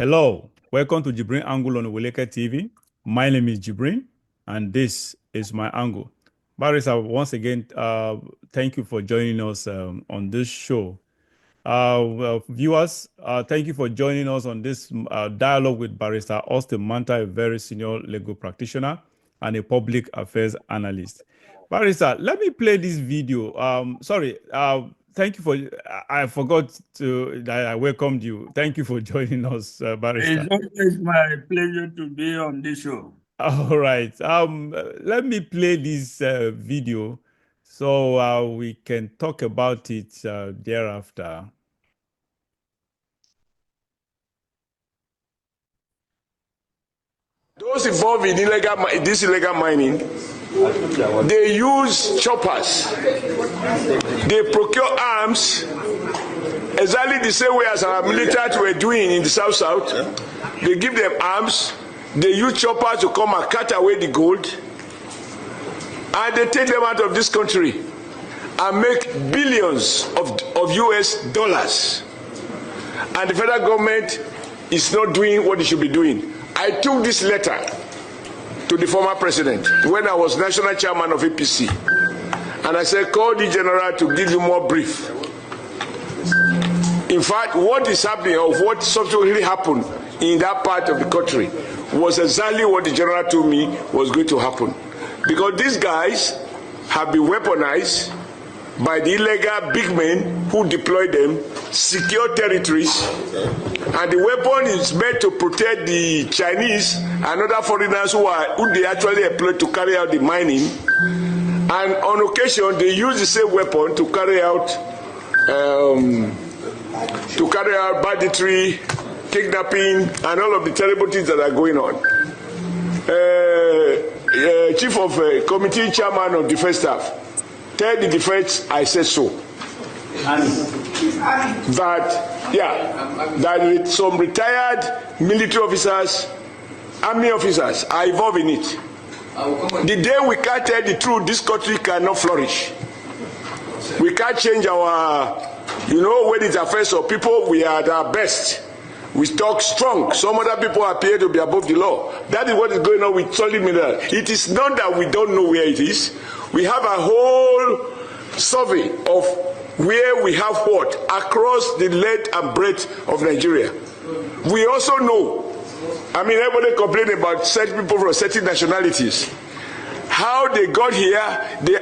Hello, welcome to JIBRIN Angle on Weleka TV. My name is JIBRIN, and this is my angle. Barrister, once again, thank you for joining us on this show. Viewers, thank you for joining us on this dialogue with Barrister Austin Manta, a very senior legal practitioner and a public affairs analyst. Barrister, let me play this video. Thank you for, I forgot to, that I welcomed you. Thank you for joining us, Barrister. It's always my pleasure to be on this show. All right. Let me play this video so we can talk about it thereafter. Those involved in this illegal mining, they use choppers. They procure arms exactly the same way as our military were doing in the South. They give them arms. They use choppers to come and cut away the gold. And they take them out of this country and make billions of US dollars. And the federal government is not doing what it should be doing. I took this letter to the former president when I was national chairman of APC, and I said, call the general to give you more brief. In fact, what is happening, or what subsequently happened in that part of the country, was exactly what the general told me was going to happen. Because these guys have been weaponized by the illegal big men who deploy them, secure territories, and the weapon is meant to protect the Chinese and other foreigners who they actually employ to carry out the mining. And on occasion, they use the same weapon to carry out banditry, kidnapping, and all of the terrible things that are going on. Chief of Committee Chairman of Defense Staff, tell the defense I said so. That some retired military officers, army officers are involved in it. The day we can't tell the truth, this country cannot flourish. We can't change our, when it affects our people, we are at our best. We talk strong. Some other people appear to be above the law. That is what is going on with solid mineral. It is not that we don't know where it is. We have a whole survey of where we have what across the length and breadth of Nigeria. We also know, everybody complaining about certain people from certain nationalities. How they got here,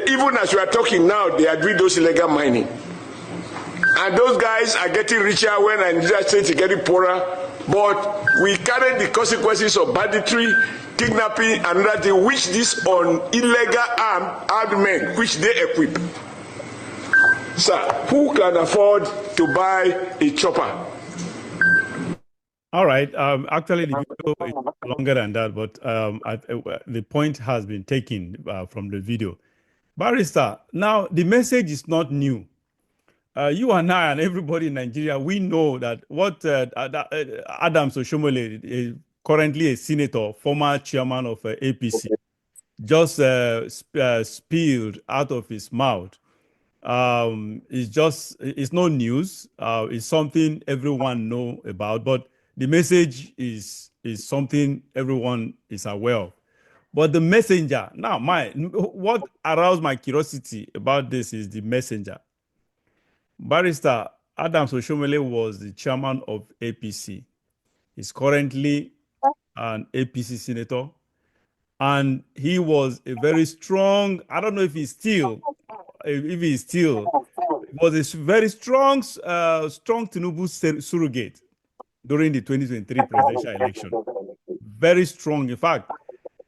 even as we are talking now, they are doing those illegal mining. And those guys are getting richer when Nigeria states are getting poorer. But we carry the consequences of banditry, kidnapping, and that thing, which this on illegal armed men, which they equip. Sir, who can afford to buy a chopper? All right. Actually, the video is longer than that, but the point has been taken from the video. Barrister, now the message is not new. You and I and everybody in Nigeria, we know that what Adams Oshomole, is currently a senator, former chairman of APC, just spilled out of his mouth. It's no news. It's something everyone know about, but the message is something everyone is aware of. But the messenger, now what aroused my curiosity about this is the messenger. Barrister Adams Oshomole was the chairman of APC. He's currently an APC senator, and he was a very strong, I don't know if he's still, was a very strong Tinubu surrogate during the 2023 presidential election. Very strong. In fact,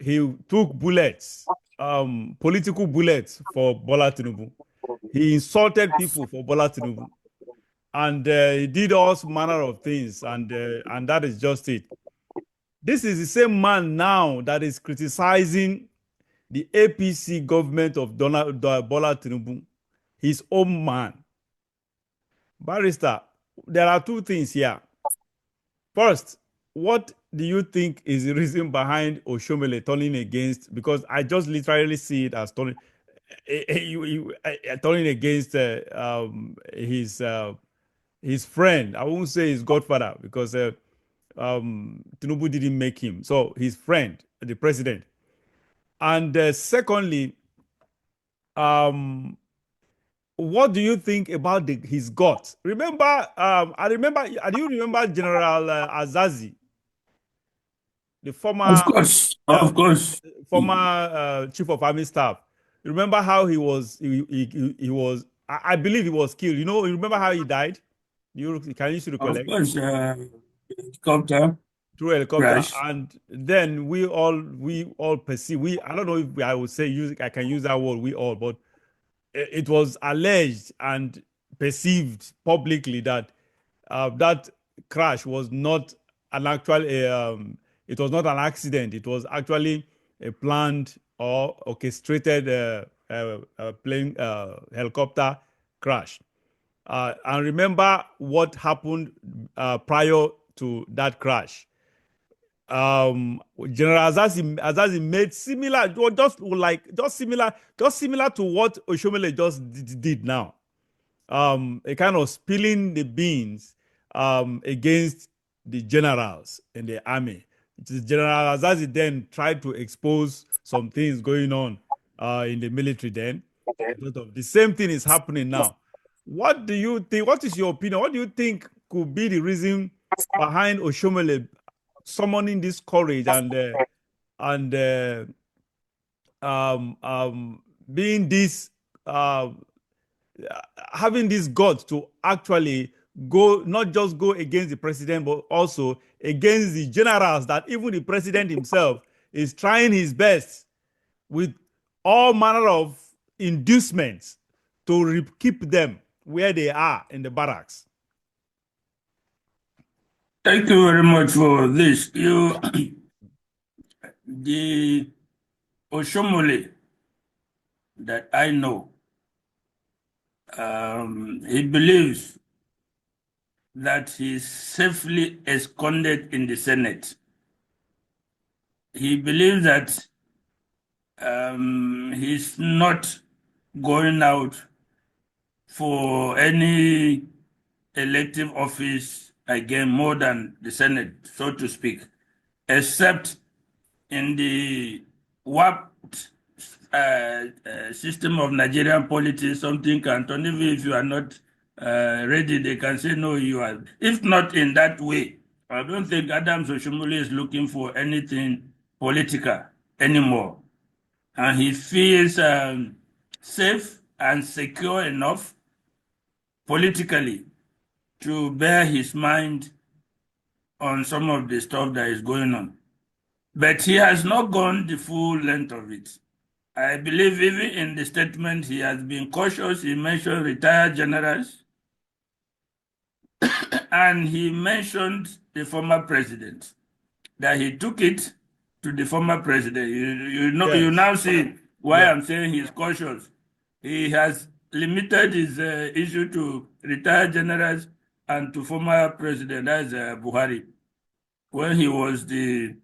he took bullets, political bullets for Bola Tinubu. He insulted people for Bola Tinubu. And he did all manner of things, and that is just it. This is the same man now that is criticizing the APC government of Bola Tinubu, his own man. Barrister, there are two things here. First, what do you think is the reason behind Oshomole turning against, because I just literally see it as turning against his friend. I won't say his godfather, because Tinubu didn't make him. So his friend, the president. And secondly, what do you think about his guts? Remember, do you remember General Azazi, the Of course, uh, of course. former chief of army staff? Remember how he was? He was. I believe he was killed. You remember how he died? Can you still Of recollect? course, helicopter Through helicopter, crash. and then we all perceive. I don't know if I would say I can use that word. We all, but it was alleged and perceived publicly that that crash was not an actual it was not an accident. It was actually a planned or orchestrated plane helicopter crash. And remember what happened prior to that crash. General Azazi made similar, just similar to what Oshomole just did now. A kind of spilling the beans against the generals in the army. General Azazi then tried to expose some things going on in the military then. The same thing is happening now. What do you think? What is your opinion? What do you think could be the reason behind Oshomole summoning this courage and being this having this guts to actually go, not just go against the president, but also against the generals that even the president himself is trying his best with all manner of inducements to keep them where they are in the barracks. Thank you very much for this. The Oshomole that I know, he believes that he's safely esconded in the Senate. He believes that he's not going out for any elective office again more than the Senate, so to speak, except in the warped system of Nigerian politics. Something can turn, even if you are not ready, they can say, no, you are. If not in that way, I don't think Adams Oshomole is looking for anything political anymore. And he feels safe and secure enough politically to bear his mind on some of the stuff that is going on. But he has not gone the full length of it. I believe even in the statement he has been cautious. He mentioned retired generals and he mentioned the former president, that he took it to the former president. You now see why I'm saying he's cautious. He has limited his issue to retired generals and to former president, that's Buhari, when he was the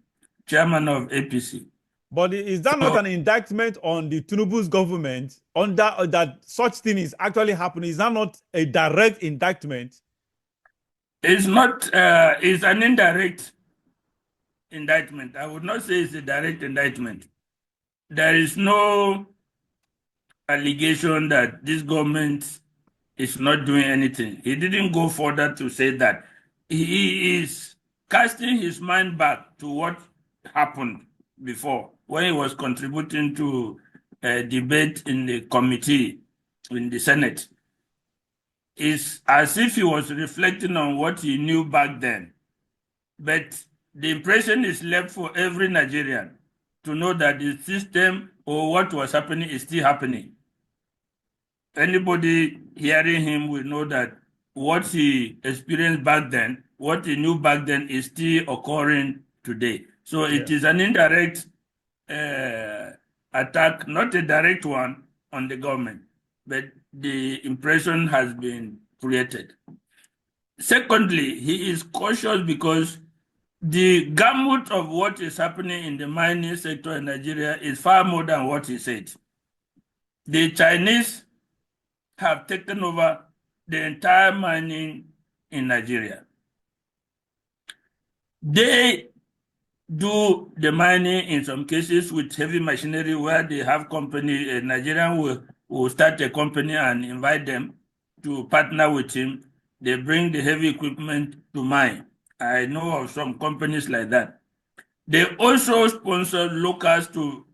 chairman of APC. But is that not an indictment on the Tinubu's government on that such thing is actually happening? Is that not a direct indictment? It's not. It's an indirect indictment. I would not say it's a direct indictment. There is no allegation that this government is not doing anything. He didn't go further to say that. He is casting his mind back to what happened before when he was contributing to a debate in the committee in the Senate. It's as if he was reflecting on what he knew back then. But the impression is left for every Nigerian to know that the system or what was happening is still happening. Anybody hearing him will know that what he experienced back then, what he knew back then, is still occurring today. So it is an indirect attack, not a direct one on the government, but the impression has been created. Secondly, he is cautious because the gamut of what is happening in the mining sector in Nigeria is far more than what he said. The Chinese have taken over the entire mining in Nigeria. They do the mining in some cases with heavy machinery where they have company, a Nigerian will start a company and invite them to partner with him. They bring the heavy equipment to mine. I know of some companies like that. They also sponsor locals to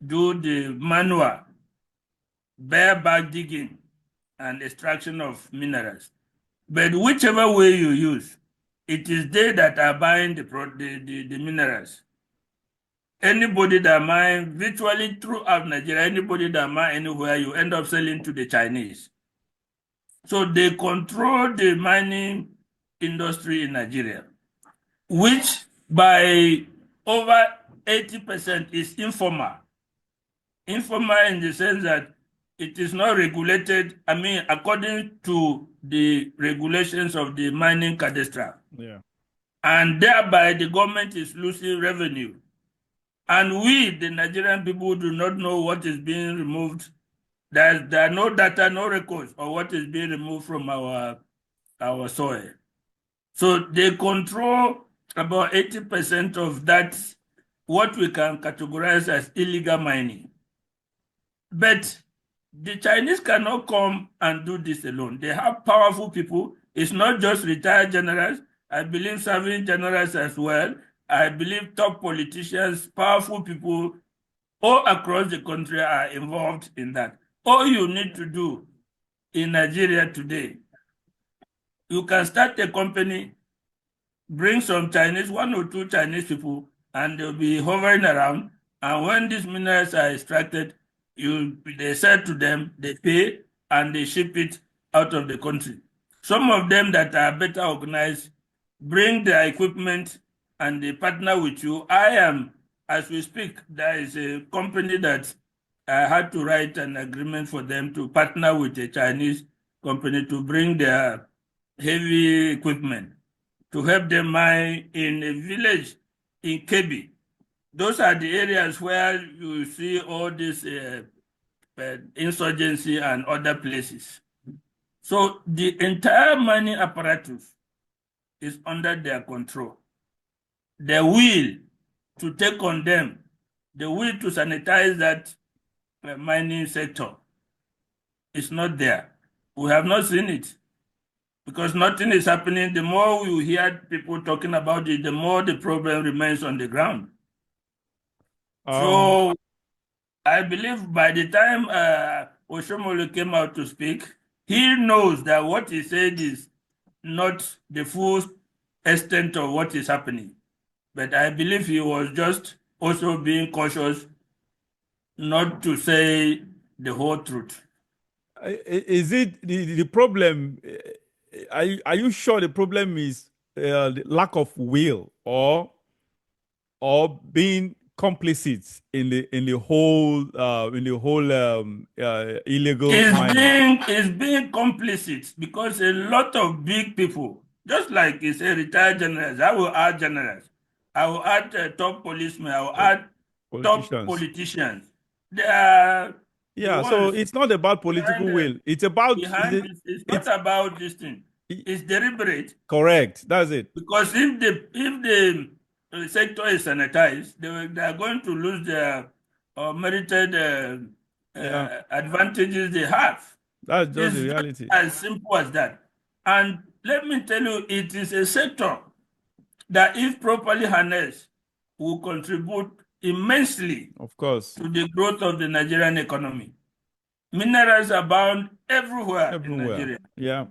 do the manual bareback digging and extraction of minerals. But whichever way you use, it is they that are buying the minerals. Anybody that mine virtually throughout Nigeria, anybody that mine anywhere, you end up selling to the Chinese. So they control the mining industry in Nigeria, which by over 80% is informal. Informal in the sense that it is not regulated, I mean, according to the regulations of the mining cadastre. Yeah. And thereby the government is losing revenue. And we, the Nigerian people, do not know what is being removed. There are no data, no records of what is being removed from our soil. So they control about 80% of that, what we can categorize as illegal mining. But the Chinese cannot come and do this alone. They have powerful people. It's not just retired generals. I believe serving generals as well. I believe top politicians, powerful people all across the country are involved in that. All you need to do in Nigeria today, you can start a company, bring some Chinese, 1 or 2 Chinese people, and they'll be hovering around. And when these minerals are extracted, they sell to them, they pay, and they ship it out of the country. Some of them that are better organized bring their equipment and they partner with you. I am, as we speak, there is a company that I had to write an agreement for them to partner with a Chinese company to bring their heavy equipment to help them mine in a village in Kebbi. Those are the areas where you see all this insurgency and other places. So the entire mining apparatus is under their control. The will to take on them, the will to sanitize that mining sector is not there. We have not seen it because nothing is happening. The more you hear people talking about it, the more the problem remains on the ground. So I believe by the time Oshomole came out to speak, he knows that what he said is not the full extent of what is happening. But I believe he was just also being cautious not to say the whole truth. Is it the problem? Are you sure the problem is the lack of will or being complicit in the whole illegal mining? It's being complicit because a lot of big people, just like you say, retired generals, I will add generals, I will add top policemen, I will add top politicians. They are so it's not about political will. It's about it's not about this thing. It's deliberate. Correct. That's it. Because if the sector is sanitized, they are going to lose their merited advantages they have. That's just the reality. As simple as that. And let me tell you, it is a sector that, if properly harnessed, will contribute immensely, of course, to the growth of the Nigerian economy. Minerals abound everywhere in Nigeria. Yeah.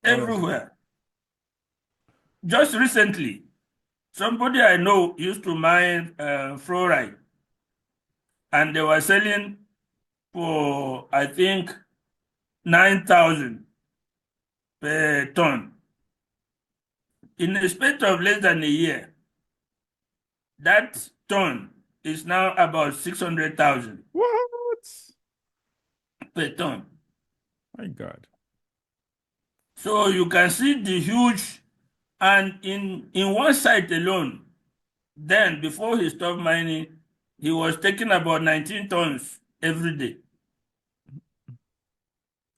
Everywhere. Just recently, somebody I know used to mine fluoride, and they were selling for, I think, 9,000 per ton. In a space of less than a year, that ton is now about 600,000. What? Per ton. My God. So you can see the huge, and in one site alone, then before he stopped mining, he was taking about 19 tons every day.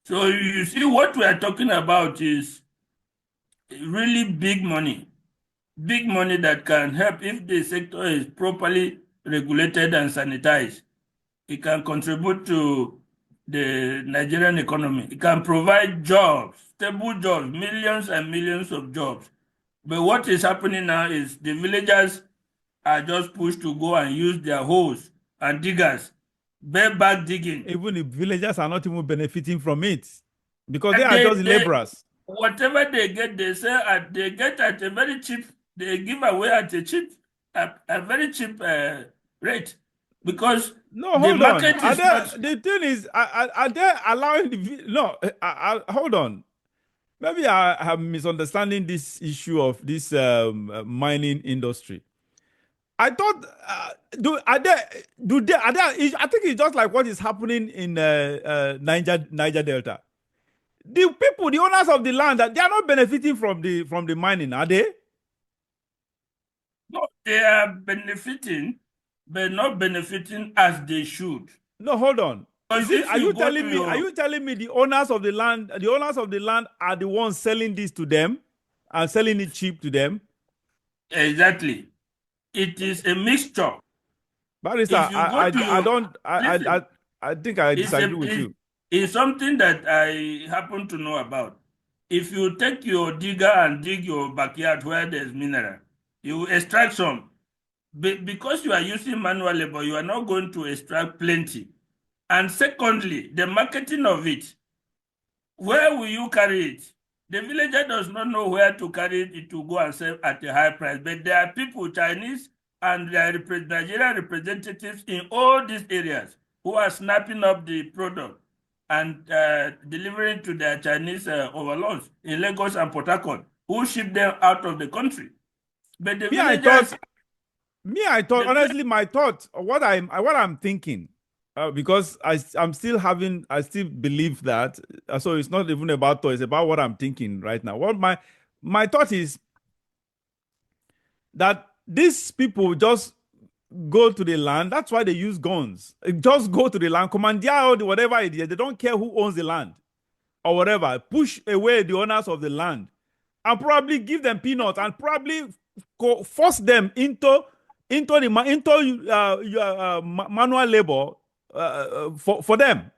So you see, what we are talking about is really big money. big money that can help if the sector is properly regulated and sanitized. It can contribute to the Nigerian economy. It can provide jobs, stable jobs, millions and millions of jobs. But what is happening now is the villagers are just pushed to go and use their hoes and diggers, bareback digging. Even the villagers are not even benefiting from it because they are just laborers. Whatever they get, they sell they get at a very cheap. They give away at a cheap, a very cheap rate, because no, the hold market on. is not. The thing is, are they allowing the no? Hold on. Maybe I have misunderstanding this issue of this mining industry. I thought, are they? I think it's just like what is happening in Niger Delta. The people, the owners of the land, they are not benefiting from the mining, are they? No, they are benefiting, but not benefiting as they should. No, hold on. Are you telling me the owners of the land are the ones selling this to them and selling it cheap to them? Exactly. It is a mixture. Barrister, I think I disagree with you. It's something that I happen to know about. If you take your digger and dig your backyard where there's mineral, you extract some. Because you are using manual labor, you are not going to extract plenty. And secondly, the marketing of it. Where will you carry it? The villager does not know where to carry it to go and sell at a high price. But there are people, Chinese and their Nigerian representatives in all these areas who are snapping up the product and delivering to their Chinese overlords in Lagos and Port Harcourt, who ship them out of the country. But the villagers... honestly, my thought, what I'm thinking, because I still believe that. So it's not even about thought, it's about what I'm thinking right now. What my thought is that these people just go to the land. That's why they use guns. Just go to the land, commandeer or whatever it is. They don't care who owns the land or whatever. Push away the owners of the land and probably give them peanuts and probably force them into manual labor for them.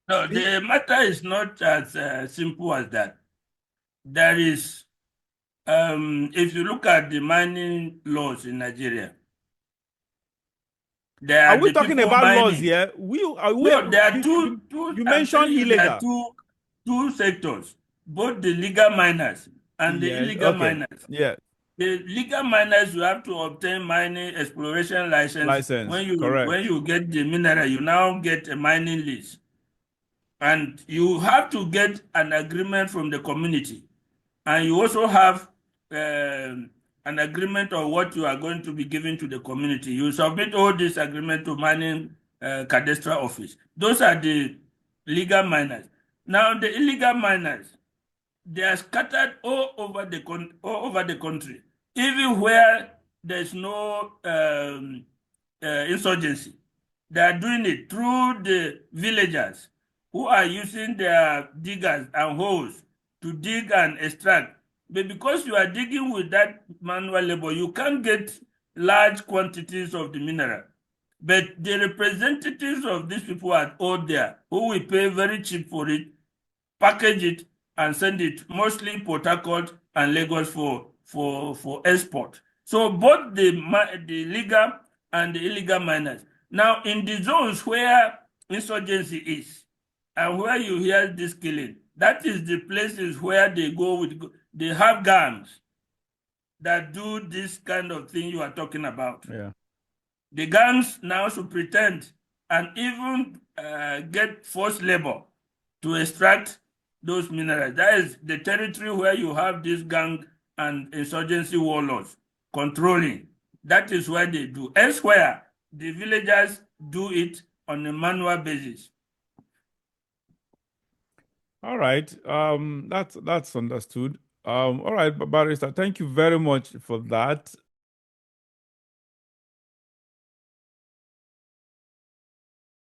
No, the matter is not as simple as that. There is, if you look at the mining laws in Nigeria, are we talking about laws here? There are two. You mentioned illegal. There are two sectors, both the legal miners and the illegal miners. Yeah. The legal miners, you have to obtain mining exploration license. When you get the mineral, you now get a mining lease. And you have to get an agreement from the community. And you also have an agreement on what you are going to be giving to the community. You submit all this agreement to mining cadastral office. Those are the legal miners. Now the illegal miners, they are scattered all over the country, even where there's no insurgency. They are doing it through the villagers who are using their diggers and hoes to dig and extract. But because you are digging with that manual labor, you can't get large quantities of the mineral. But the representatives of these people are all there, who will pay very cheap for it, package it, and send it, mostly Port Harcourt and Lagos for export. So both the legal and the illegal miners. Now, in the zones where insurgency is, and where you hear this killing, that is the places where they have gangs that do this kind of thing you are talking about. Yeah. The gangs now should pretend and even get forced labor to extract those minerals. That is the territory where you have this gang and insurgency warlords controlling. That is where they do. Elsewhere, the villagers do it on a manual basis. All right. That's understood. All right, Barrister, thank you very much for that.